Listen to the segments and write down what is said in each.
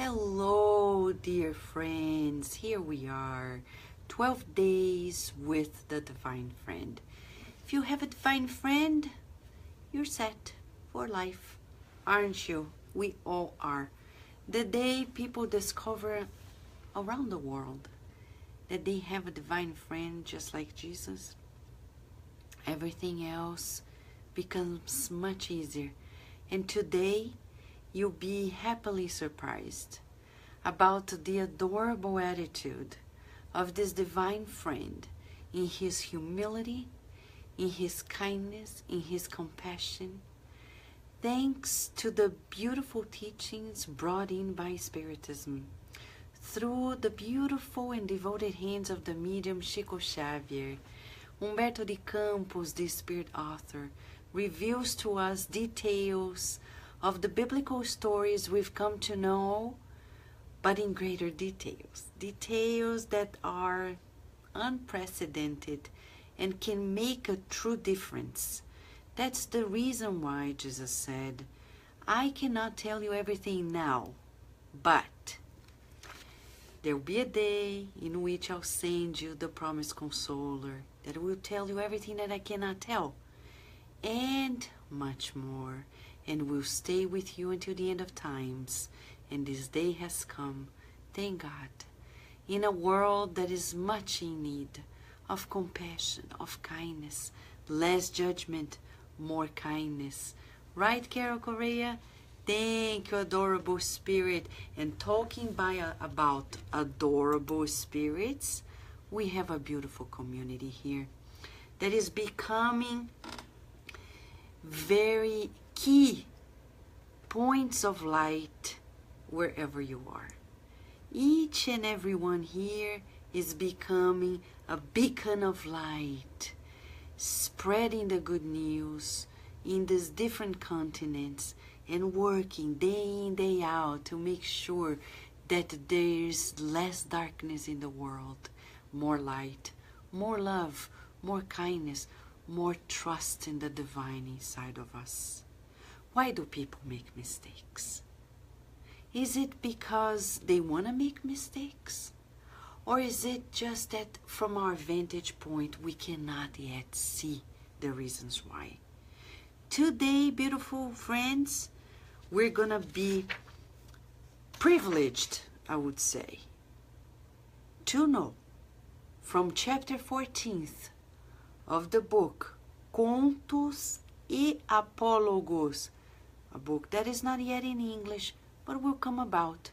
Hello, dear friends. Here we are, 12 days with the Divine Friend. If you have a Divine Friend, you're set for life, aren't you? We all are. The day people discover around the world that they have a Divine Friend just like Jesus, everything else becomes much easier. And today, you'll be happily surprised about the adorable attitude of this divine friend in his humility, in his kindness, in his compassion, thanks to the beautiful teachings brought in by Spiritism through the beautiful and devoted hands of the medium Chico Xavier. Humberto de Campos, the spirit author, reveals to us details of the biblical stories we've come to know, but in greater details. Details that are unprecedented and can make a true difference. That's the reason why Jesus said, I cannot tell you everything now, but there will be a day in which I'll send you the promised consoler that will tell you everything that I cannot tell, and much more, and will stay with you until the end of times. And this day has come, thank God, in a world that is much in need of compassion, of kindness, less judgment, more kindness. Right, Carol Correa? Thank you, adorable spirit. And talking about adorable spirits, we have a beautiful community here that is becoming very key points of light wherever you are. Each and every one here is becoming a beacon of light, spreading the good news in these different continents and working day in, day out to make sure that there's less darkness in the world, more light, more love, more kindness, more trust in the divine inside of us. Why do people make mistakes? Is it because they want to make mistakes? Or is it just that from our vantage point we cannot yet see the reasons why? Today, beautiful friends, we're going to be privileged, I would say, to know from chapter 14th of the book Contos e Apólogos, a book that is not yet in English but will come about,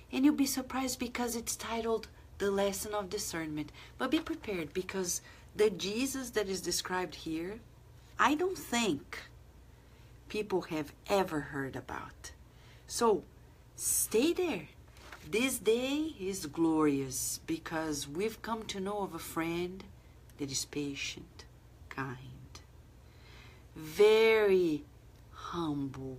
and you'll be surprised because it's titled The Lesson of Discernment. But be prepared, because the Jesus that is described here, I don't think people have ever heard about. So stay there. This day is glorious because we've come to know of a friend that is patient, kind, very humble.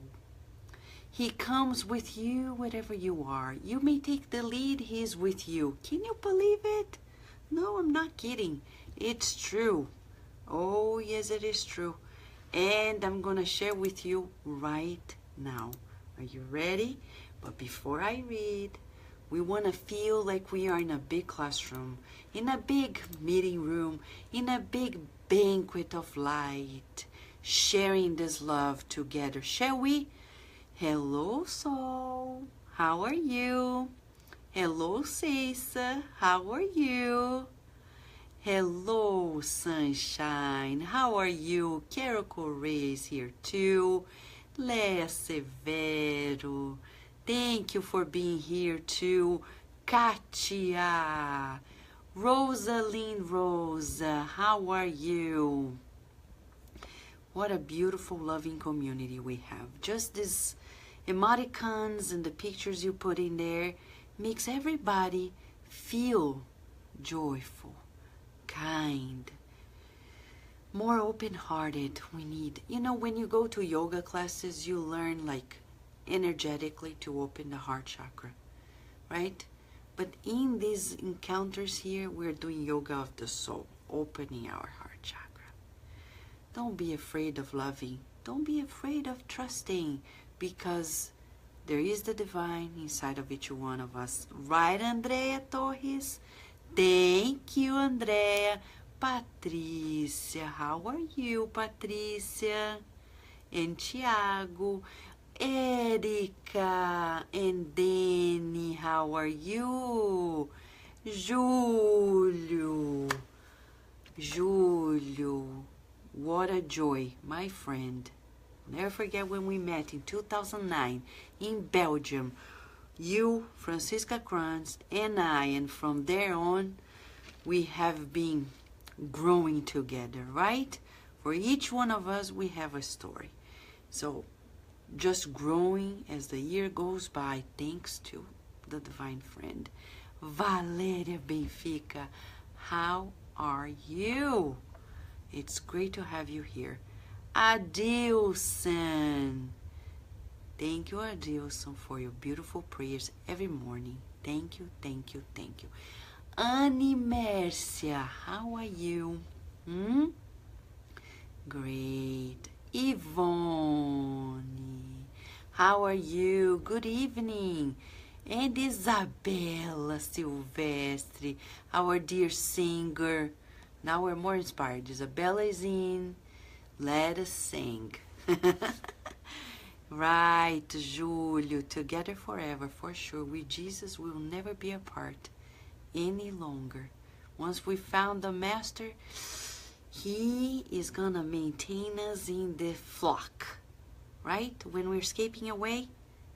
He comes with you wherever you are. You may take the lead, he is with you. Can you believe it? No, I'm not kidding. It's true. Oh, yes, it is true. And I'm going to share with you right now. Are you ready? But before I read, we want to feel like we are in a big classroom, in a big meeting room, in a big banquet of light, sharing this love together. Shall we? Hello, Sol. How are you? Hello, Cessa. How are you? Hello, Sunshine. How are you? Carol Correa is here too. Lea Severo. Thank you for being here too. Katia. Rosaline Rosa. How are you? What a beautiful, loving community we have. Just these emoticons and the pictures you put in there makes everybody feel joyful, kind, more open-hearted. We need, when you go to yoga classes, you learn like energetically to open the heart chakra, right? But in these encounters here, we're doing yoga of the soul, opening our heart chakra. Don't be afraid of loving. Don't be afraid of trusting, because There is the divine inside of each one of us. Right, Andrea Torres? Thank you, Andrea. Patrícia, how are you, Patrícia? And Tiago, Erika, and Danny, how are you? Júlio, what a joy, my friend. Never forget when we met in 2009 in Belgium. You, Francisca Kranz, and I, and from there on, we have been growing together, right? For each one of us, we have a story. So, just growing as the year goes by, thanks to the divine friend. Valéria Benfica, how are you? It's great to have you here. Adilson. Thank you, Adilson, for your beautiful prayers every morning. Thank you, thank you, thank you. Annie Mercia, how are you? Great. Yvonne, how are you? Good evening. And Isabella Silvestre, our dear singer. Now we're more inspired. Isabella is in. Let us sing. Right, Júlio. Together forever, for sure. With Jesus, we will never be apart any longer. Once we found the Master, He is gonna maintain us in the flock. Right? When we're escaping away,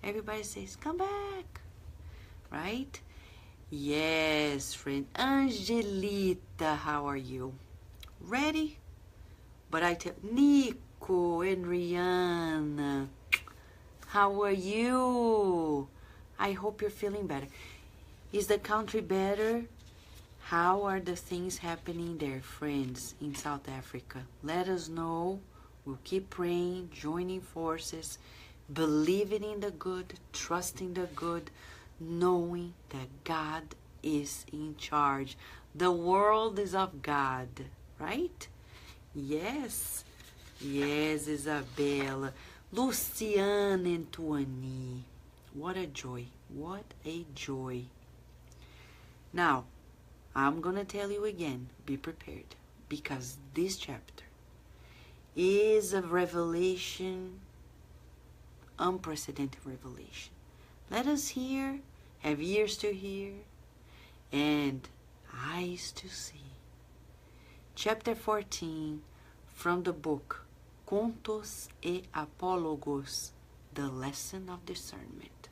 everybody says, come back. Right? Yes, friend. Angelita, how are you? Ready? But I tell Nico and Rihanna, how are you? I hope you're feeling better. Is the country better? How are the things happening there, friends, in South Africa? Let us know. We'll keep praying, joining forces, believing in the good, trusting the good, knowing that God is in charge. The world is of God, right? Yes. Yes, Isabella. Luciana and Tuani. What a joy. What a joy. Now, I'm going to tell you again, be prepared. Because this chapter is a revelation, unprecedented revelation. Let us hear, have ears to hear, and eyes to see. Chapter 14 from the book Contos e Apólogos, the lesson of discernment.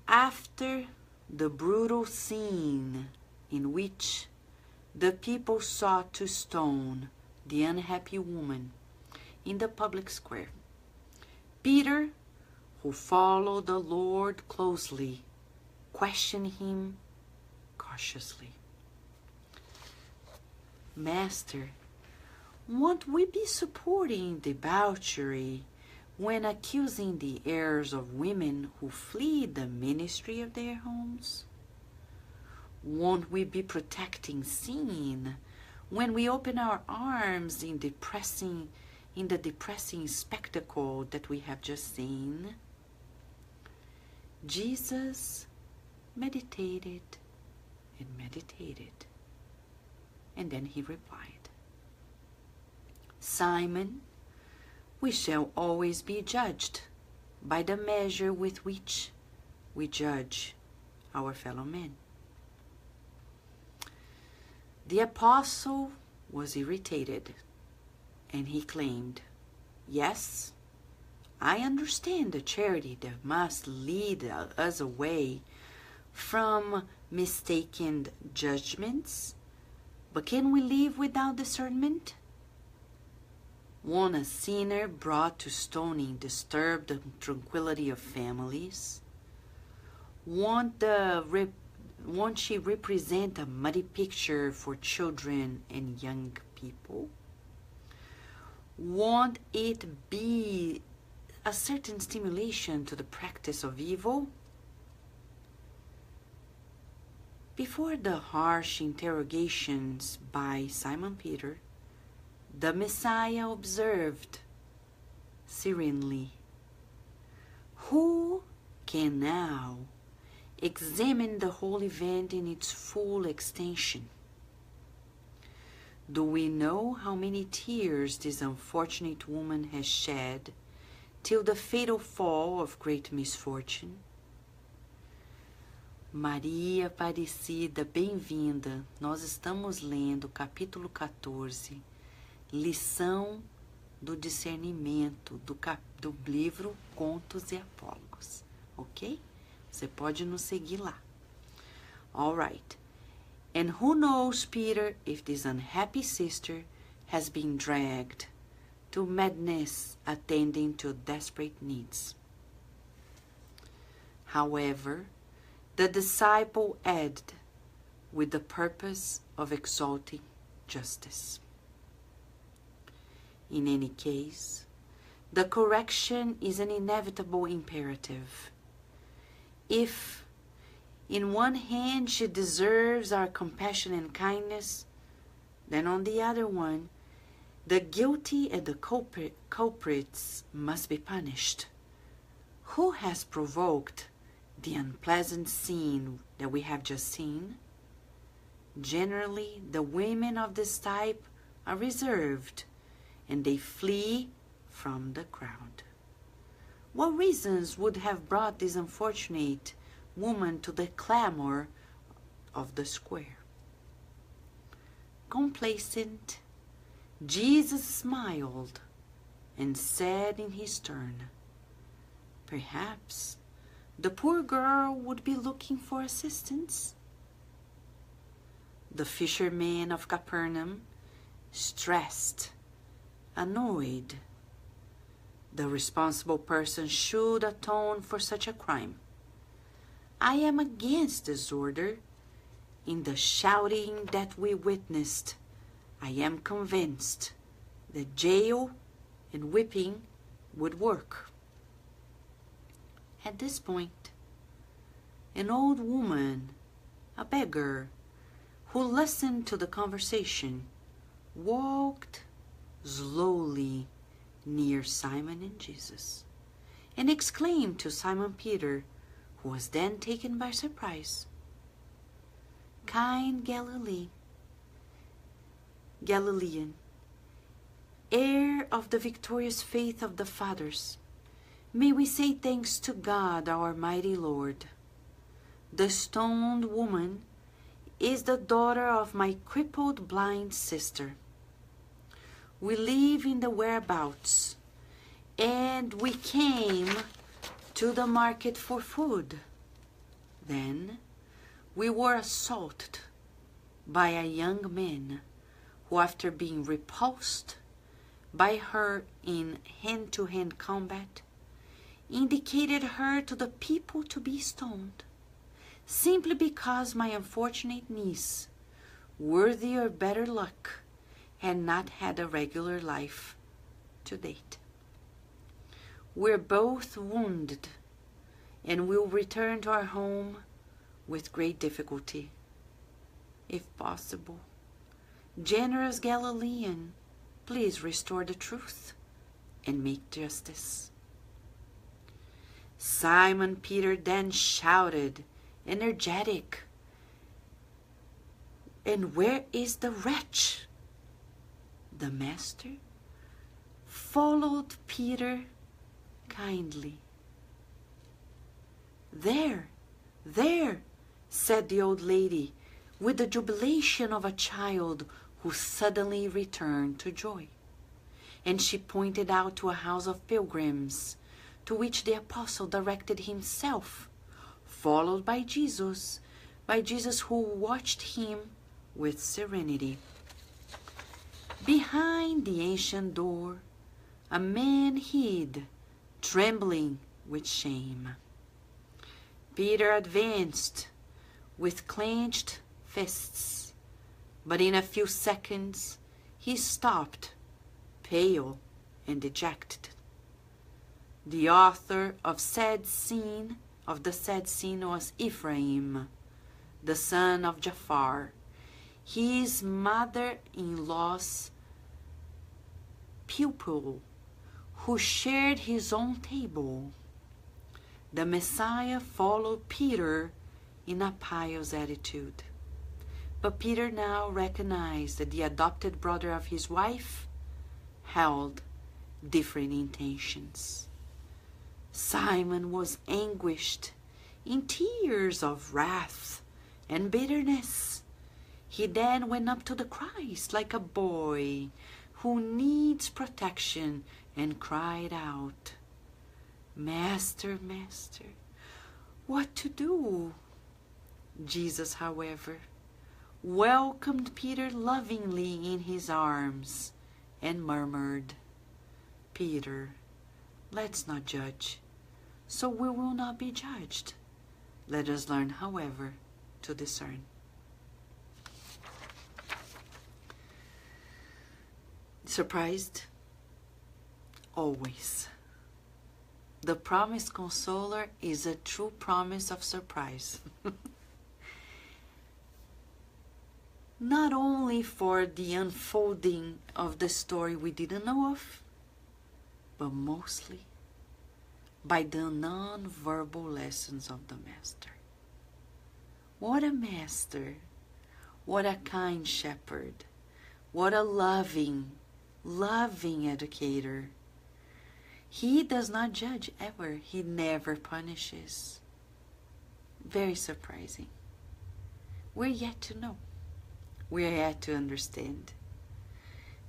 After the brutal scene in which the people sought to stone the unhappy woman in the public square, Peter, who followed the Lord closely, questioned him cautiously. Master, won't we be supporting debauchery when accusing the heirs of women who flee the ministry of their homes? Won't we be protecting sin when we open our arms in the depressing spectacle that we have just seen? Jesus meditated and meditated, and then he replied, Simon, we shall always be judged by the measure with which we judge our fellow men. The apostle was irritated, and he claimed, yes, I understand the charity that must lead us away from mistaken judgments, but can we live without discernment? Won't a sinner brought to stoning disturb the tranquility of families? Won't she represent a muddy picture for children and young people? Won't it be a certain stimulation to the practice of evil? Before the harsh interrogations by Simon Peter, the Messiah observed serenely, Who can now examine the whole event in its full extension? Do we know how many tears this unfortunate woman has shed till the fatal fall of great misfortune? Maria Aparecida, bem-vinda. Nós estamos lendo capítulo 14, lição do discernimento do livro Contos e Apólogos, ok? Você pode nos seguir lá. All right. And who knows, Peter, if this unhappy sister has been dragged to madness attending to desperate needs. However, the disciple added with the purpose of exalting justice. In any case, the correction is an inevitable imperative. If, in one hand, she deserves our compassion and kindness, then on the other one, the guilty and the culprits must be punished. Who has provoked the unpleasant scene that we have just seen? Generally, the women of this type are reserved, and they flee from the crowd. What reasons would have brought this unfortunate woman to the clamor of the square? Complacent, Jesus smiled and said in his turn, "Perhaps the poor girl would be looking for assistance." The fishermen of Capernaum, stressed, annoyed. The responsible person should atone for such a crime. I am against disorder. In the shouting that we witnessed, I am convinced that jail and whipping would work. At this point, an old woman, a beggar, who listened to the conversation, walked slowly near Simon and Jesus and exclaimed to Simon Peter, who was then taken by surprise, "Kind Galilean, heir of the victorious faith of the fathers, may we say thanks to God, our mighty Lord. The stoned woman is the daughter of my crippled blind sister. We live in the whereabouts, and we came to the market for food. Then we were assaulted by a young man who, after being repulsed by her in hand-to-hand combat, indicated her to the people to be stoned, simply because my unfortunate niece, worthy of better luck, had not had a regular life to date. We're both wounded and will return to our home with great difficulty. If possible, generous Galilean, please restore the truth and make justice." Simon Peter then shouted, energetic, "And where is the wretch?" The master followed Peter kindly. There, said the old lady, with the jubilation of a child who suddenly returned to joy. And she pointed out to a house of pilgrims, to which the apostle directed himself, followed by Jesus who watched him with serenity. Behind the ancient door, a man hid, trembling with shame. Peter advanced with clenched fists, but in a few seconds he stopped, pale and dejected. The author of the sad scene was Ephraim, the son of Japhar, his mother-in-law's pupil, who shared his own table. The Messiah followed Peter in a pious attitude. But Peter now recognized that the adopted brother of his wife held different intentions. Simon was anguished in tears of wrath and bitterness. He then went up to the Christ like a boy who needs protection and cried out, "Master, Master, what to do?" Jesus, however, welcomed Peter lovingly in his arms and murmured, "Peter, let's not judge, so we will not be judged. Let us learn, however, to discern." Surprised? Always. The promised consoler is a true promise of surprise. Not only for the unfolding of the story we didn't know of, but mostly by the non-verbal lessons of the Master. What a Master! What a kind shepherd! What a loving educator! He does not judge ever. He never punishes. Very surprising. We're yet to know. We're yet to understand.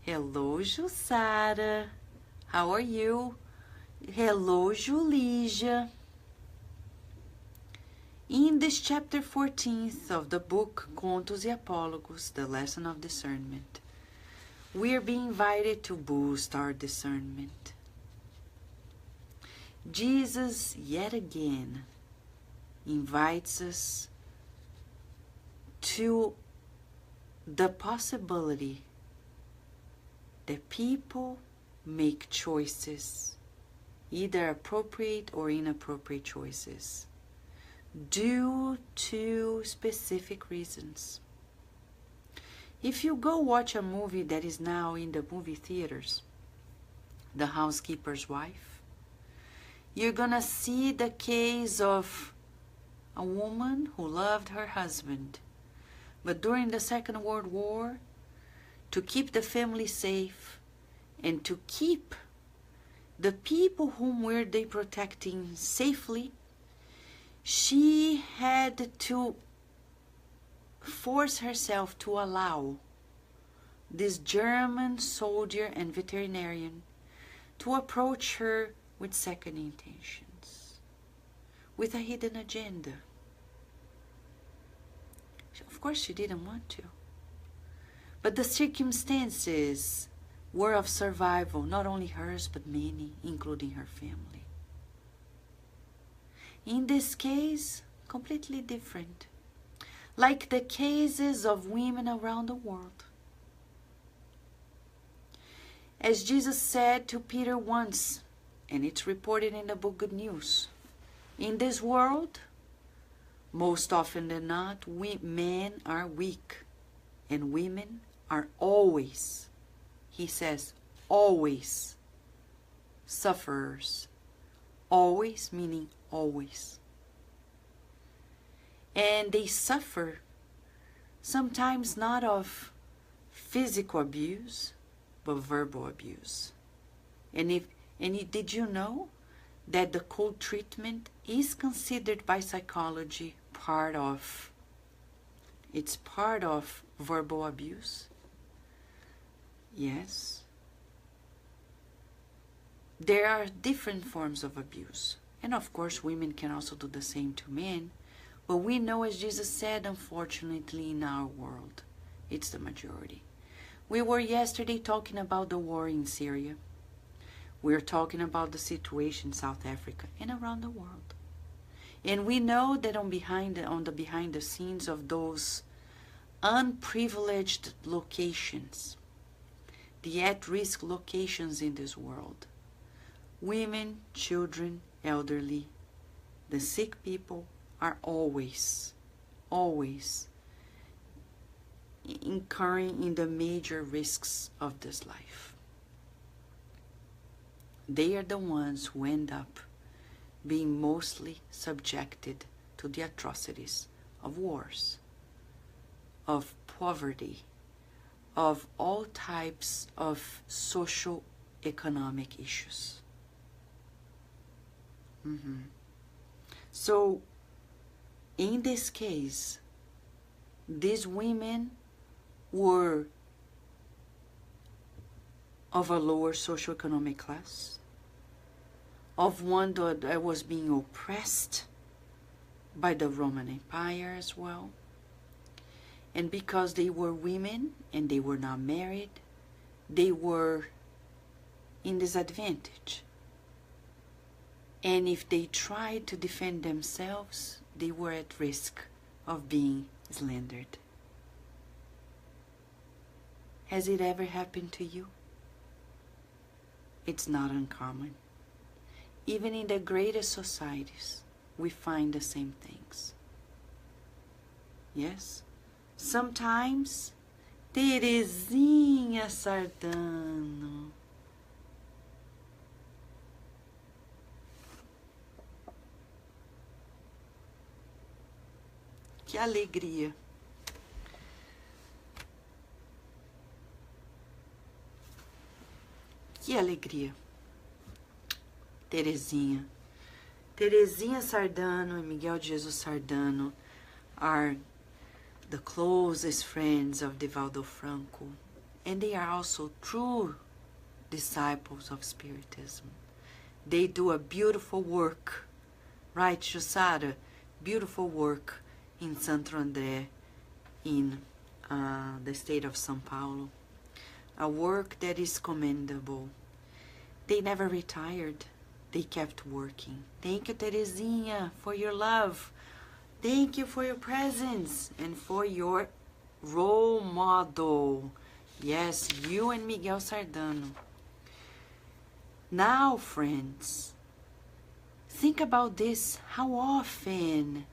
Hello, Jussara. How are you? Hello, Julija. In this chapter 14th of the book Contos e Apólogos, the lesson of discernment, we are being invited to boost our discernment. Jesus, yet again, invites us to the possibility that people make choices, either appropriate or inappropriate choices, due to specific reasons. If you go watch a movie that is now in the movie theaters, The Housekeeper's Wife, you're gonna see the case of a woman who loved her husband, but during the Second World War, to keep the family safe and to keep the people whom were they protecting safely, she had to force herself to allow this German soldier and veterinarian to approach her with second intentions, with a hidden agenda. Of course, she didn't want to. But the circumstances were of survival, not only hers, but many, including her family. In this case, completely different. Like the cases of women around the world. As Jesus said to Peter once, and it's reported in the book Good News, in this world, most often than not, men are weak and women are always, he says, always sufferers. Always meaning always. And they suffer sometimes not of physical abuse, but verbal abuse. Did you know that the cold treatment is considered by psychology part of verbal abuse? Yes. There are different forms of abuse. And of course, women can also do the same to men. But we know, as Jesus said, unfortunately, in our world, it's the majority. We were yesterday talking about the war in Syria. We're talking about the situation in South Africa and around the world. And we know that on the behind the scenes of those unprivileged locations, the at-risk locations in this world, women, children, elderly, the sick people are always incurring in the major risks of this life. They are the ones who end up being mostly subjected to the atrocities of wars, of poverty, of all types of social economic issues. So in this case, these women were of a lower socioeconomic class, of one that was being oppressed by the Roman Empire as well. And because they were women and they were not married, they were in disadvantage. And if they tried to defend themselves, they were at risk of being slandered. Has it ever happened to you? It's not uncommon. Even in the greatest societies, we find the same things. Yes? Sometimes, Terezinha Sardano. Que alegria. Que alegria. Terezinha. Terezinha Sardano and Miguel de Jesus Sardano are the closest friends of Divaldo Franco, and they are also true disciples of Spiritism. They do a beautiful work, right, Jussara? Beautiful work in Santo André, in the state of São Paulo. A work that is commendable. They never retired. They kept working. Thank you, Terezinha, for your love. Thank you for your presence and for your role model. Yes, you and Miguel Sardano. Now, friends, think about this. How often,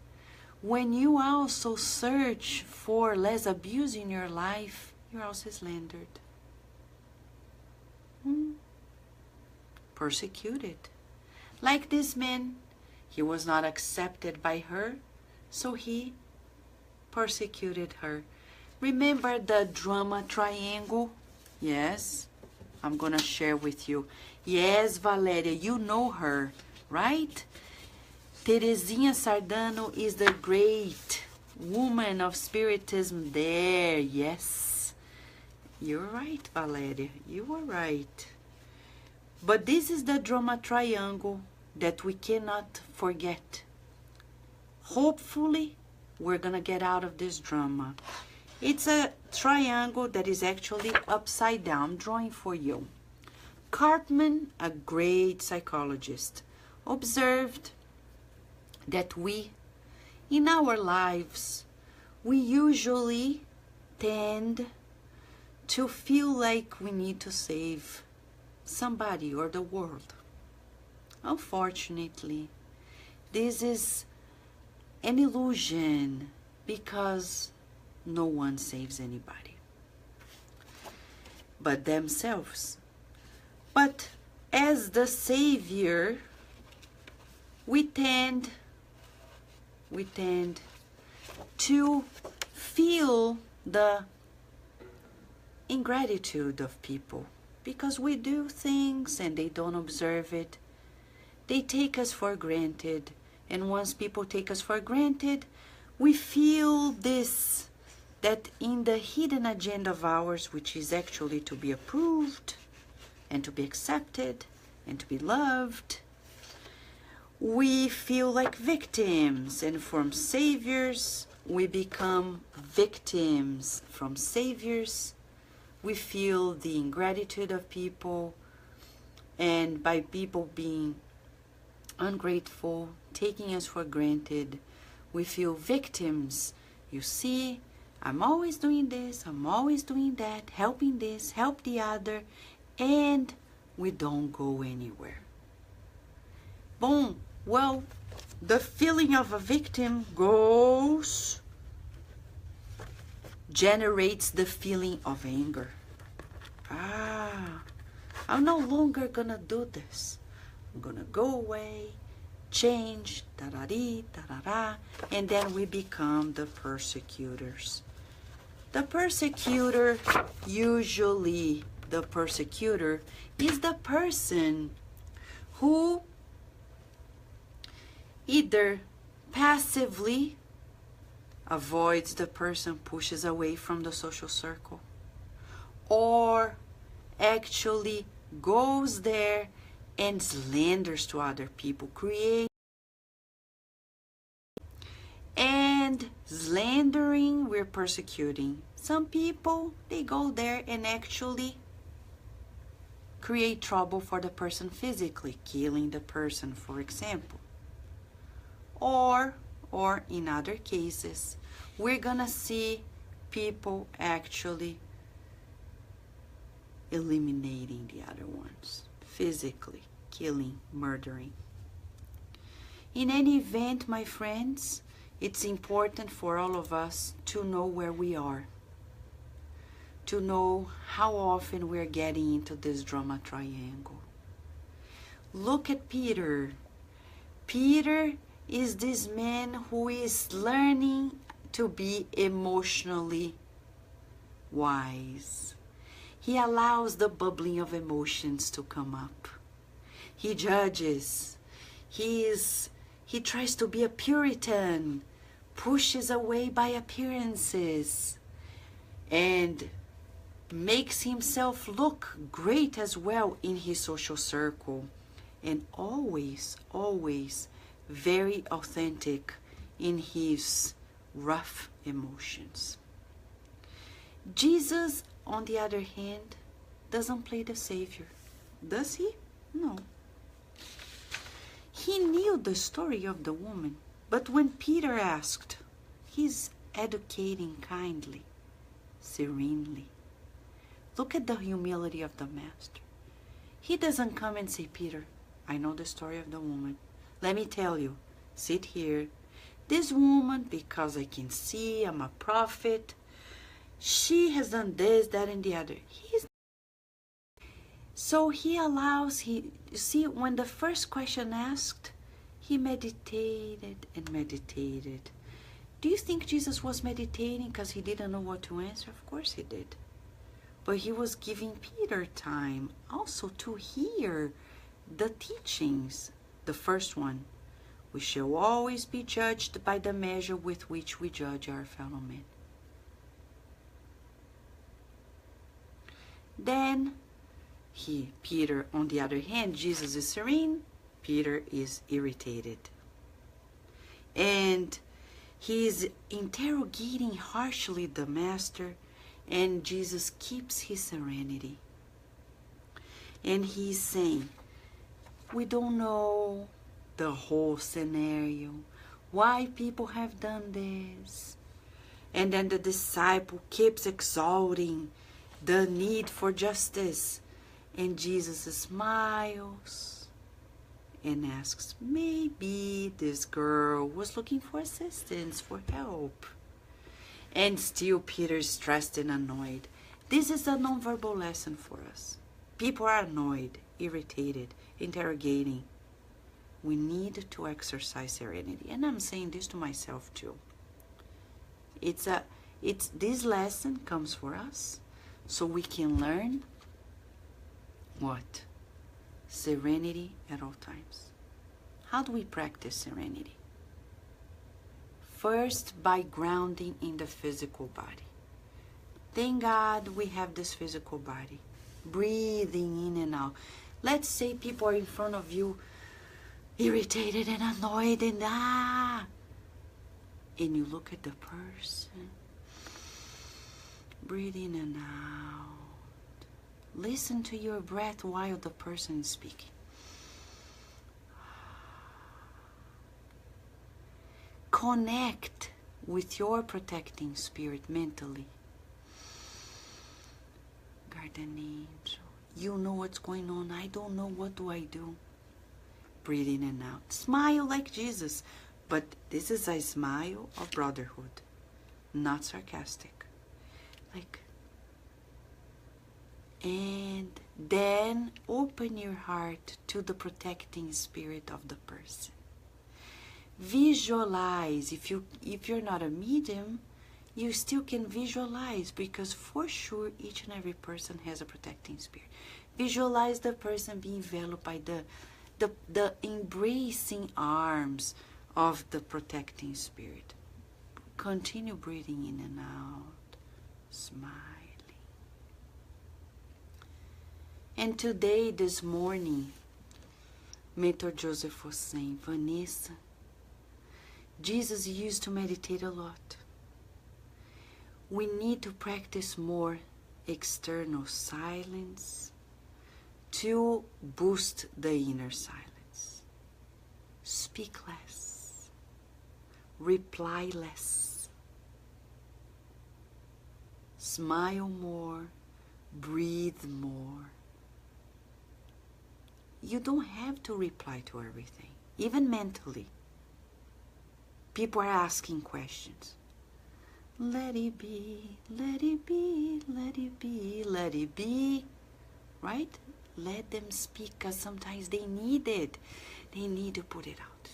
when you also search for less abuse in your life, you're also slandered. Persecuted. Like this man, he was not accepted by her, so he persecuted her. Remember the drama triangle? Yes, I'm gonna share with you. Yes, Valeria, you know her, right? Terezinha Sardano is the great woman of Spiritism there. Yes, you're right, Valeria, you were right. But this is the drama triangle that we cannot forget. Hopefully, we're gonna get out of this drama. It's a triangle that is actually upside down. I'm drawing for you. Cartman, a great psychologist, observed that we, in our lives, we usually tend to feel like we need to save somebody or the world. Unfortunately, this is an illusion because no one saves anybody but themselves. But as the Savior, we tend to feel the ingratitude of people because we do things and they don't observe it. They take us for granted, and once people take us for granted, we feel this, that in the hidden agenda of ours, which is actually to be approved and to be accepted and to be loved, we feel like victims, and from saviors we become victims. From saviors we feel the ingratitude of people, and by people being ungrateful, taking us for granted, we feel victims. You see, I'm always doing this, I'm always doing that, helping this, help the other, and we don't go anywhere. Boom. Well, the feeling of a victim generates the feeling of anger. I'm no longer gonna do this. I'm gonna go away change, tarari, tarara, and then we become the persecutors. The persecutor, usually the persecutor is the person who either passively avoids the person, pushes away from the social circle, or actually goes there and slanders to other people, create and slandering, we're persecuting. Some people, they go there and actually create trouble for the person physically, killing the person, for example. Or in other cases, we're gonna see people actually eliminating the other ones, physically, killing, murdering. In any event, my friends, it's important for all of us to know where we are, to know how often we're getting into this drama triangle. Look at Peter. Peter is this man who is learning to be emotionally wise. He allows the bubbling of emotions to come up. He judges. He tries to be a Puritan, pushes away by appearances, and makes himself look great as well in his social circle, and always very authentic in his rough emotions. Jesus, on the other hand, doesn't play the savior, does he? No. He knew the story of the woman, but when Peter asked, he's educating kindly, serenely. Look at the humility of the master. He doesn't come and say, Peter, I know the story of the woman. Let me tell you, sit here. This woman, because I can see, I'm a prophet, she has done this, that, and the other. So he allows, you see, when the first question asked, he meditated and meditated. Do you think Jesus was meditating because he didn't know what to answer? Of course he did. But he was giving Peter time also to hear the teachings. The first one, we shall always be judged by the measure with which we judge our fellow men. Then Peter, on the other hand, Jesus is serene, Peter is irritated. And he is interrogating harshly the master, and Jesus keeps his serenity. And he's saying, we don't know the whole scenario, why people have done this. And then the disciple keeps exalting the need for justice. And Jesus smiles and asks, maybe this girl was looking for assistance, for help. And still Peter is stressed and annoyed. This is a nonverbal lesson for us. People are annoyed, irritated, interrogating. We need to exercise serenity. And I'm saying this to myself too. This lesson comes for us so we can learn what? Serenity at all times. How do we practice serenity? First, by grounding in the physical body. Thank God we have this physical body. Breathing in and out. Let's say people are in front of you, irritated and annoyed and and you look at the person, breathe in and out. Listen to your breath while the person is speaking. Connect with your protecting spirit mentally. Guardian angel, you know what's going on. I don't know. What do I do? Breathe in and out. Smile like Jesus. But this is a smile of brotherhood, not sarcastic. And then open your heart to the protecting spirit of the person. Visualize. If you're not a medium, you still can visualize, because for sure each and every person has a protecting spirit. Visualize the person being enveloped by the embracing arms of the protecting spirit. Continue breathing in and out, smiling. And today, this morning, Mentor Joseph was saying, Vanessa, Jesus used to meditate a lot. We need to practice more external silence to boost the inner silence. Speak less. Reply less. Smile more. Breathe more. You don't have to reply to everything, even mentally. People are asking questions. Let it be, let it be, let it be, let it be. Right? Let them speak, because sometimes they need it. They need to put it out.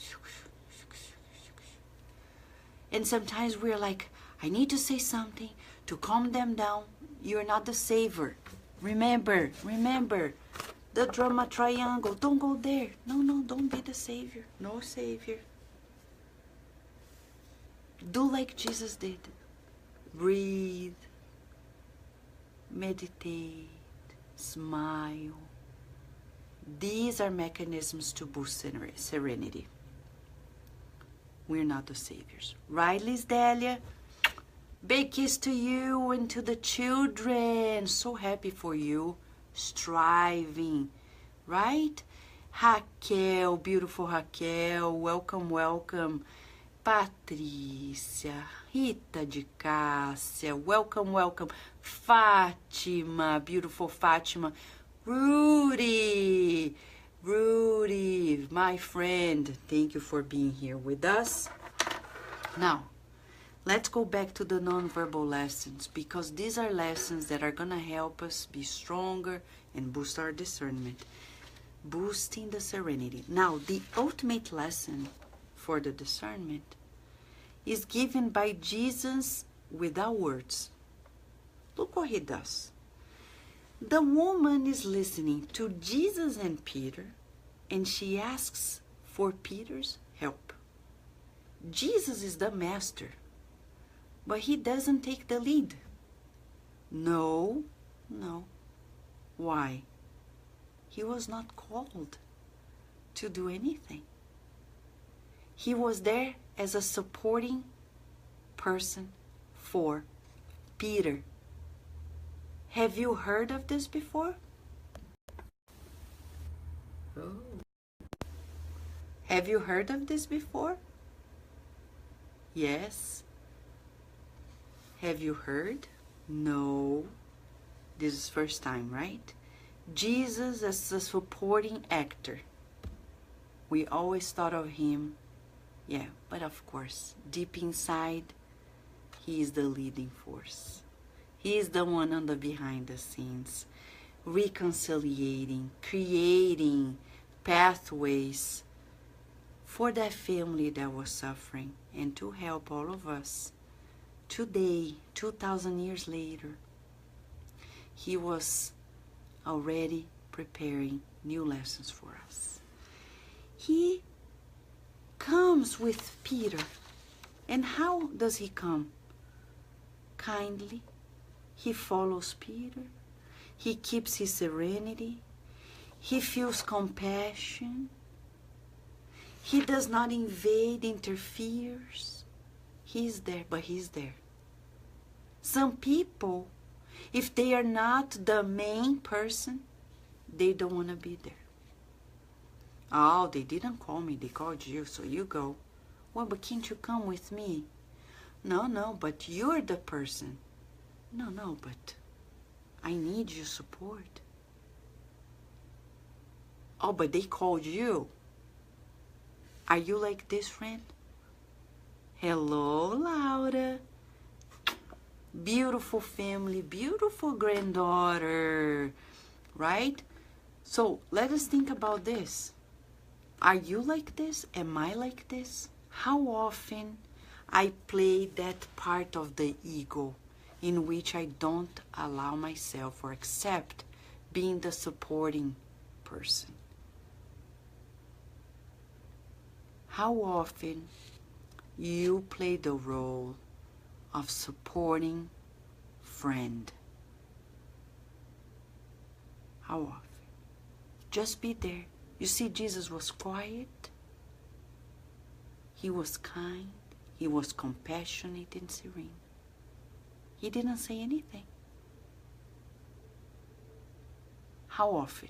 And sometimes we're like, I need to say something to calm them down. You're not the savior. Remember, the drama triangle. Don't go there. No, don't be the savior. No savior. Do like Jesus did. Breathe. Meditate. Smile. These are mechanisms to boost serenity. We're not the saviors. Right, Liz Delia? Big kiss to you and to the children. So happy for you. Striving. Right? Raquel, beautiful Raquel. Welcome, welcome. Patrícia, Rita de Cássia, welcome. Fátima, beautiful Fátima. Rudy, my friend, thank you for being here with us. Now, let's go back to the nonverbal lessons, because these are lessons that are going to help us be stronger and boost our discernment, boosting the serenity. Now, the ultimate lesson for the discernment is given by Jesus without words. Look what he does. The woman is listening to Jesus and Peter, and she asks for Peter's help. Jesus is the master, but he doesn't take the lead. No. Why? He was not called to do anything. He was there as a supporting person for Peter. Have you heard of this before? Oh. Have you heard of this before? Yes. Have you heard? No. This is first time, right? Jesus as a supporting actor. We always thought of him. Yeah, but of course, deep inside, he is the leading force. He is the one on the behind the scenes, reconciliating, creating pathways for that family that was suffering, and to help all of us. Today, 2,000 years later, he was already preparing new lessons for us. He comes with Peter. And how does he come? Kindly. He follows Peter. He keeps his serenity. He feels compassion. He does not invade, interferes. He's there, but he's there. Some people, if they are not the main person, they don't want to be there. Oh, they didn't call me, they called you, so you go. Well, but can't you come with me? No, but you're the person. No, but I need your support. Oh, but they called you. Are you like this, friend? Hello, Laura. Beautiful family, beautiful granddaughter, right? So let us think about this. Are you like this? Am I like this? How often I play that part of the ego in which I don't allow myself or accept being the supporting person. How often you play the role of supporting friend. How often? Just be there. You see, Jesus was quiet. He was kind. He was compassionate and serene. He didn't say anything. How often?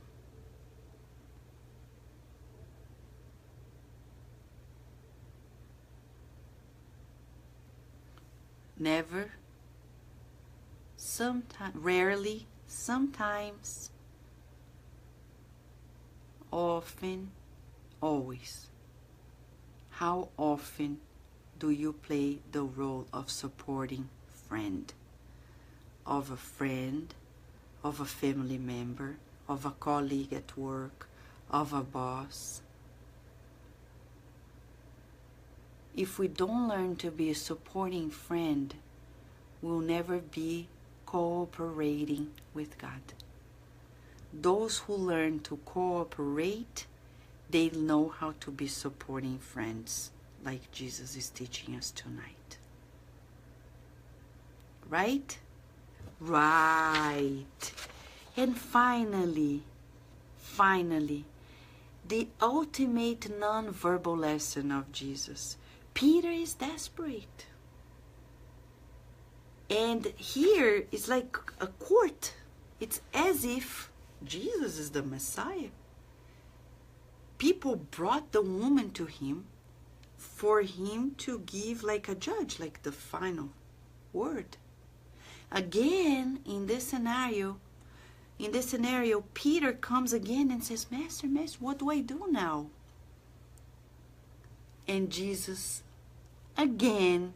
Never. Sometimes, rarely, sometimes, often, always. How often do you play the role of supporting friend, of a family member, of a colleague at work, of a boss? If we don't learn to be a supporting friend, we'll never be cooperating with God. Those who learn to cooperate, they know how to be supporting friends, like Jesus is teaching us tonight. Right? Right. And finally, the ultimate non-verbal lesson of Jesus. Peter is desperate. And here it's like a court. It's as if Jesus is the Messiah. People brought the woman to him for him to give like a judge, like the final word. Again, in this scenario, Peter comes again and says, Master, what do I do now? And Jesus again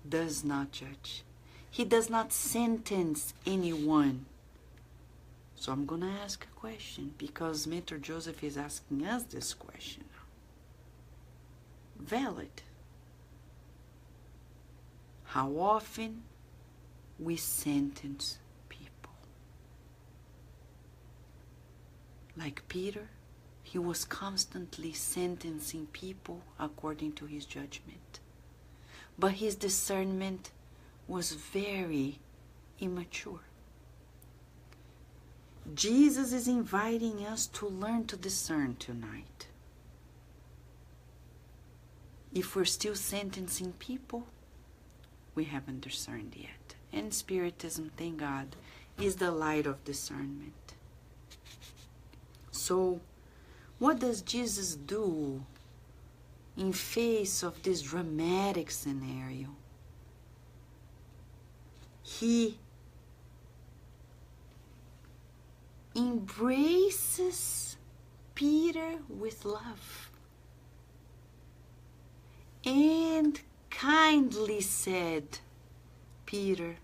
does not judge. He does not sentence anyone. So I'm going to ask a question because Mentor Joseph is asking us this question. Valid. How often we sentence people? Like Peter, he was constantly sentencing people according to his judgment. But his discernment was very immature. Jesus is inviting us to learn to discern tonight. If we're still sentencing people, we haven't discerned yet. And Spiritism, thank God, is the light of discernment. So, what does Jesus do in face of this dramatic scenario? He embraces Peter with love and kindly said, Peter,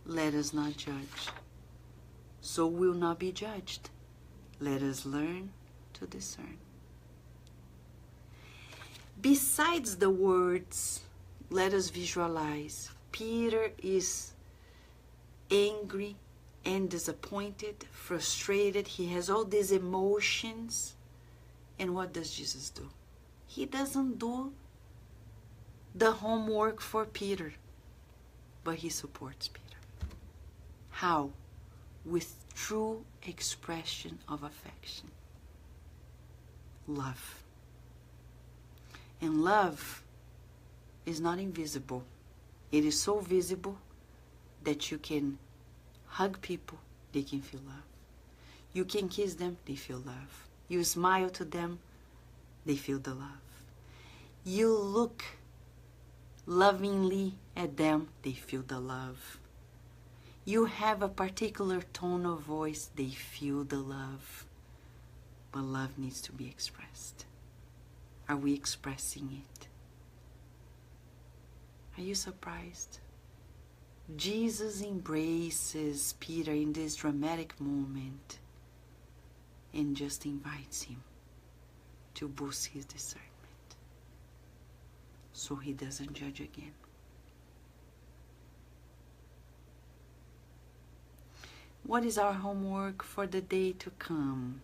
let us not judge, so we'll not be judged. Let us learn to discern. Besides the words, let us visualize. Peter is angry and disappointed, frustrated. He has all these emotions. And what does Jesus do? He doesn't do the homework for Peter, but he supports Peter. How? With true expression of affection. Love. And love is not invisible. It is so visible that you can hug people, they can feel love. You can kiss them, they feel love. You smile to them, they feel the love. You look lovingly at them, they feel the love. You have a particular tone of voice, they feel the love. But love needs to be expressed. Are we expressing it? Are you surprised? Jesus embraces Peter in this dramatic moment and just invites him to boost his discernment. so He doesn't judge again. What is our homework for the day to come?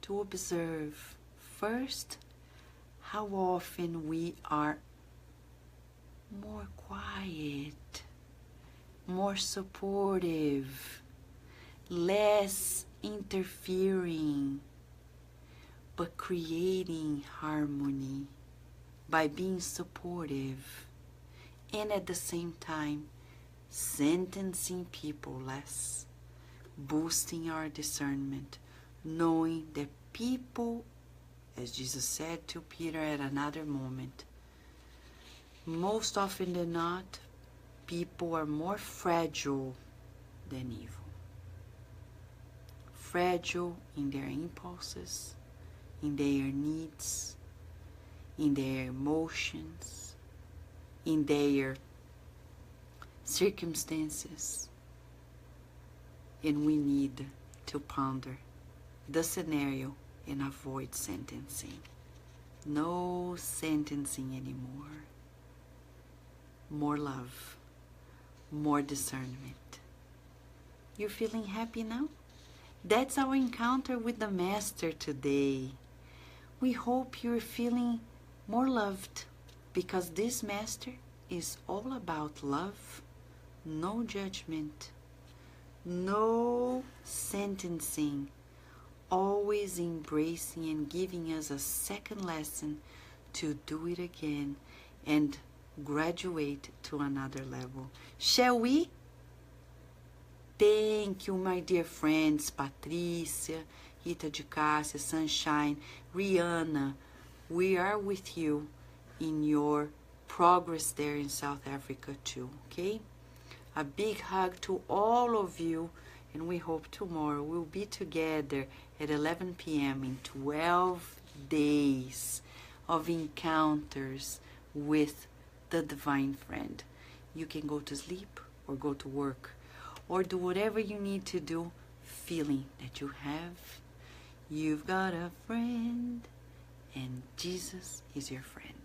To observe first how often we are more quiet, more supportive, less interfering, but creating harmony by being supportive, and at the same time sentencing people less, boosting our discernment, knowing that people, as Jesus said to Peter at another moment, most often than not, people are more fragile than evil. Fragile in their impulses, in their needs, in their emotions, in their circumstances. And we need to ponder the scenario and avoid sentencing. No sentencing anymore. More love, more discernment. You're feeling happy now? That's our encounter with the Master today. We hope you're feeling more loved, because this Master is all about love, no judgment, no sentencing, always embracing and giving us a second lesson to do it again and graduate to another level. Shall we? Thank you, my dear friends, Patrícia, Rita de Cássia, Sunshine, Rihanna. We are with you in your progress there in South Africa too, okay? A big hug to all of you, and we hope tomorrow we'll be together at 11 p.m. in 12 days of encounters with the Divine Friend. You can go to sleep or go to work or do whatever you need to do, feeling that you've got a friend, and Jesus is your friend.